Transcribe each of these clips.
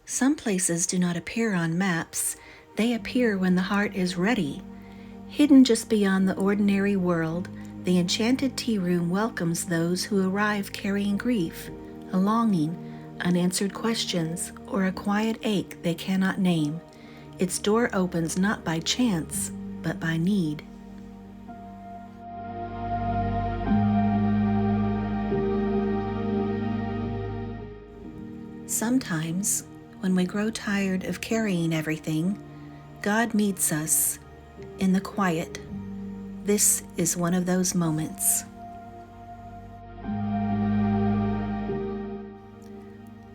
Some places do not appear on maps, they appear when the heart is ready. Hidden just beyond the ordinary world, the Enchanted Tea Room welcomes those who arrive carrying grief, a longing, unanswered questions, or a quiet ache they cannot name. Its door opens not by chance, but by need. Sometimes, when we grow tired of carrying everything, God meets us in the quiet. This is one of those moments.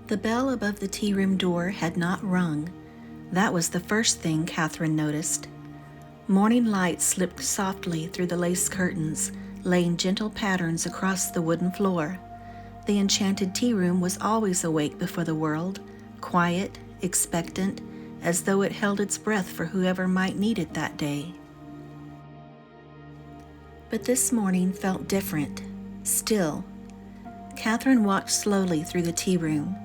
The bell above the tea room door had not rung. That was the first thing Katherine noticed. Morning light slipped softly through the lace curtains, laying gentle patterns across the wooden floor. The Enchanted Tea Room was always awake before the world, quiet, expectant, as though it held its breath for whoever might need it that day. But this morning felt different, still. Katherine walked slowly through the tea room.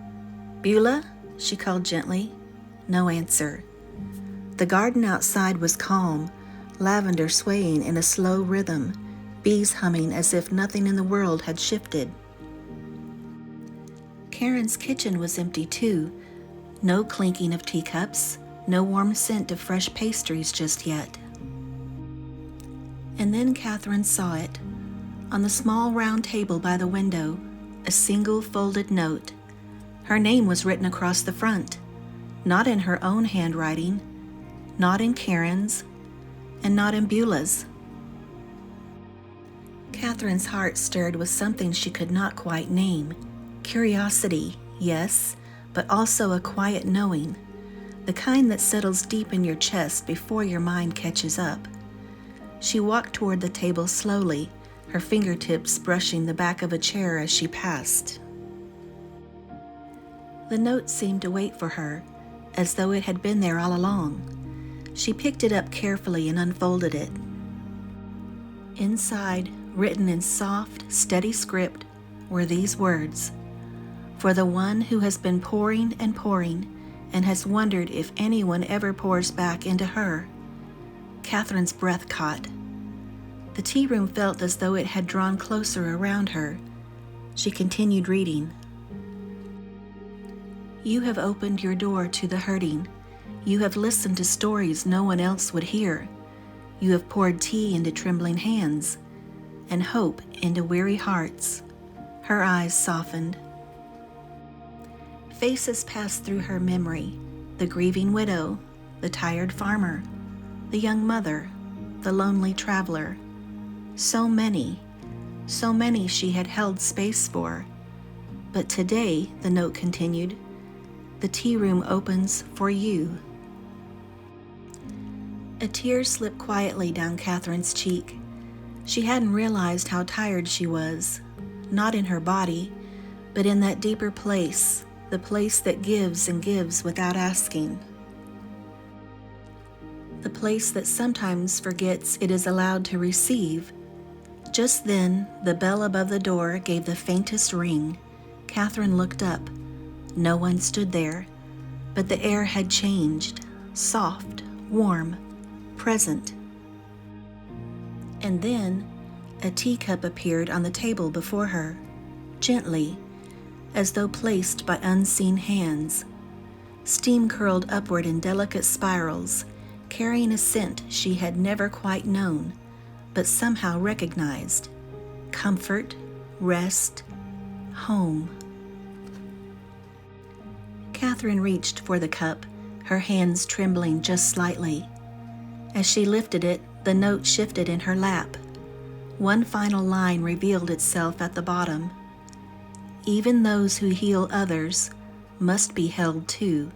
"Beulah?" she called gently. No answer. The garden outside was calm, lavender swaying in a slow rhythm, bees humming as if nothing in the world had shifted. Karen's kitchen was empty too. No clinking of teacups, no warm scent of fresh pastries just yet. And then Katherine saw it. On the small round table by the window, a single folded note. Her name was written across the front, not in her own handwriting, not in Karen's, and not in Beulah's. Katherine's heart stirred with something she could not quite name. Curiosity, yes, but also a quiet knowing, the kind that settles deep in your chest before your mind catches up. She walked toward the table slowly, her fingertips brushing the back of a chair as she passed. The note seemed to wait for her, as though it had been there all along. She picked it up carefully and unfolded it. Inside, written in soft, steady script, were these words: "For the one who has been pouring and pouring, and has wondered if anyone ever pours back into her." Katherine's breath caught. The tea room felt as though it had drawn closer around her. She continued reading. "You have opened your door to the hurting. You have listened to stories no one else would hear. You have poured tea into trembling hands, and hope into weary hearts." Her eyes softened. Faces passed through her memory: the grieving widow, the tired farmer, the young mother, the lonely traveler. So many she had held space for. But today, the note continued, the tea room opens for you. A tear slipped quietly down Katherine's cheek. She hadn't realized how tired she was, not in her body, but in that deeper place, the place that gives and gives without asking. The place that sometimes forgets it is allowed to receive. Just then, the bell above the door gave the faintest ring. Katherine looked up. No one stood there, but the air had changed, soft, warm, present. And then, a teacup appeared on the table before her, gently, as though placed by unseen hands. Steam curled upward in delicate spirals, carrying a scent she had never quite known, but somehow recognized: comfort, rest, home. Katherine reached for the cup, her hands trembling just slightly. As she lifted it, the note shifted in her lap. One final line revealed itself at the bottom: "Even those who heal others must be held too."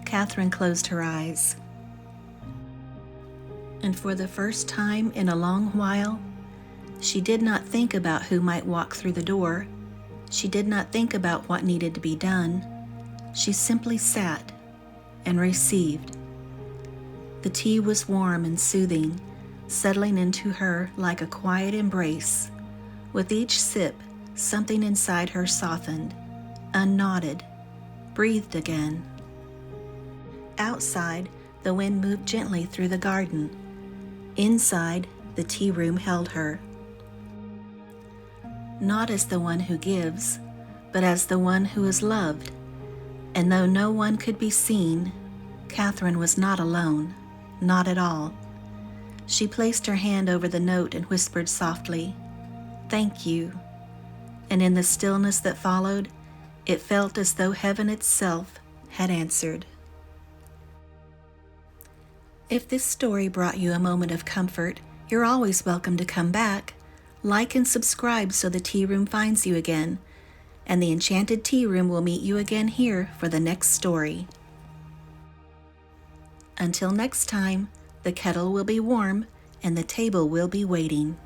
Katherine closed her eyes. And for the first time in a long while, she did not think about who might walk through the door. She did not think about what needed to be done. She simply sat and received. The tea was warm and soothing, settling into her like a quiet embrace. With each sip, something inside her softened, unknotted, breathed again. Outside, the wind moved gently through the garden. Inside, the tea room held her. Not as the one who gives, but as the one who is loved. And though no one could be seen, Katherine was not alone, not at all. She placed her hand over the note and whispered softly, "Thank you." And in the stillness that followed, it felt as though heaven itself had answered. If this story brought you a moment of comfort, you're always welcome to come back. Like and subscribe so the tea room finds you again, and the Enchanted Tea Room will meet you again here for the next story. Until next time, the kettle will be warm and the table will be waiting.